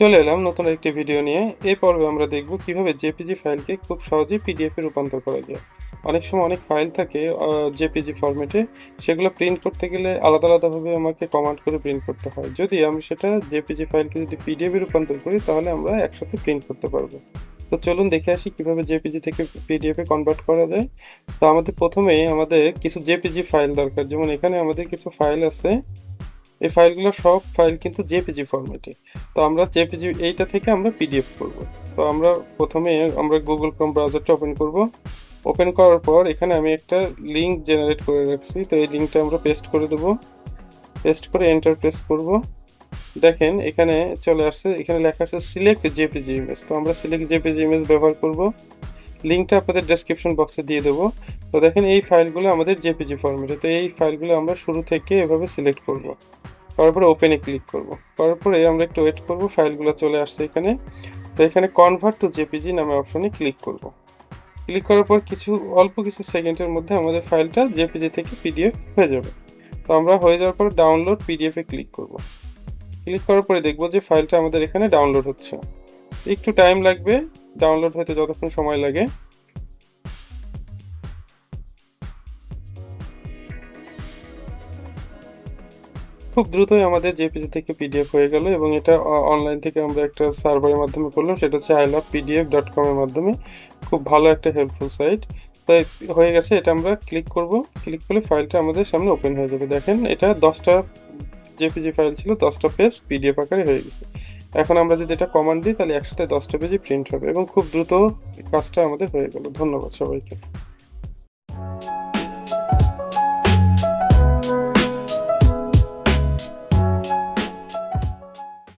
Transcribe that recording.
চলে এলাম নতুন একটি ভিডিও নিয়ে। এই পর্বে আমরা দেখব কিভাবে জেপিজি ফাইলকে খুব সহজেই পিডিএফ এ রূপান্তর করা যায়। অনেক সময় অনেক ফাইল থাকে জেপিজি ফরম্যাটে, সেগুলো প্রিন্ট করতে গেলে আলাদা আলাদাভাবে আমাকে কমান্ড করে প্রিন্ট করতে হয়। যদি আমি সেটা জেপিজি ফাইলকে যদি পিডিএফ এ রূপান্তর করি তাহলে আমরা একসাথে প্রিন্ট করতে পারবো। তো চলুন দেখে আসি কিভাবে জেপিজি থেকে পিডিএফ এ কনভার্ট করা যায়। তো আমাদের কিছু জেপিজি ফাইল দরকার, যেমন এখানে আমাদের কিছু ফাইল আছে। এই ফাইলগুলো সব ফাইল কিন্তু জেপিজি ফরম্যাটে। তো আমরা জেপিজি এইটা থেকে আমরা পিডিএফ করব। তো আমরা গুগল ক্রোম ব্রাউজারটা ওপেন করব। ওপেন করার পর এখানে আমি একটা লিংক জেনারেট করে রাখছি, তো এই লিংকটা আমরা পেস্ট করে দেব। পেস্ট করে এন্টার প্রেস করব। দেখেন এখানে চলে আসছে, এখানে লেখা আছে সিলেক্ট জেপিজি ইমেজ। তো আমরা সিলেক্ট জেপিজি ইমেজ ব্যবহার করব। লিংকটা আপনাদের ডেসক্রিপশন বক্সে দিয়ে দেবো। তো দেখেন এই ফাইলগুলো আমাদের জেপিজি ফরম্যাটে। তো এই ফাইলগুলো আমরা শুরু থেকে এভাবে সিলেক্ট করব। তারপরে ওপেনে ক্লিক করব। করার পরে আমরা একটু ওয়েট করব, ফাইলগুলো চলে আসছে এখানে। তো এখানে কনভার্ট টু জেপিজি নামে অপশনে ক্লিক করব। ক্লিক করার পর অল্প কিছু সেকেন্ডের মধ্যে আমাদের ফাইলটা জেপিজি থেকে পিডিএফ হয়ে যাবে। তো আমরা হয়ে যাওয়ার পর ডাউনলোড পিডিএফ এ ক্লিক করব। ক্লিক করার পরে দেখব যে ফাইলটা আমাদের এখানে ডাউনলোড হচ্ছে। একটু টাইম লাগবে ডাউনলোড হতে, যতক্ষণ সময় লাগে। খুব দ্রুতই আমাদের জেপিজি থেকে পিডিএফ হয়ে গেল, এবং এটা অনলাইন থেকে আমরা একটা সার্ভারের মাধ্যমে করলাম, সেটা হচ্ছে ilovepdf.com এর মাধ্যমে। খুব ভালো একটা হেল্পফুল সাইট। তো হয়ে গেছে, এটা আমরা ক্লিক করব। ক্লিক করলে ফাইলটা আমাদের সামনে ওপেন হয়ে যাবে। দেখেন এটা 10টা জেপিজি ফাইল ছিল, 10টা পেজ পিডিএফ আকারে হয়ে গেছে। এখন আমরা যদি এটা কমান্ড দিই তাহলে একসাথে 10টা পেজই প্রিন্ট হবে, এবং খুব দ্রুত কাজটা আমাদের হয়ে গেল। ধন্যবাদ সবাইকে।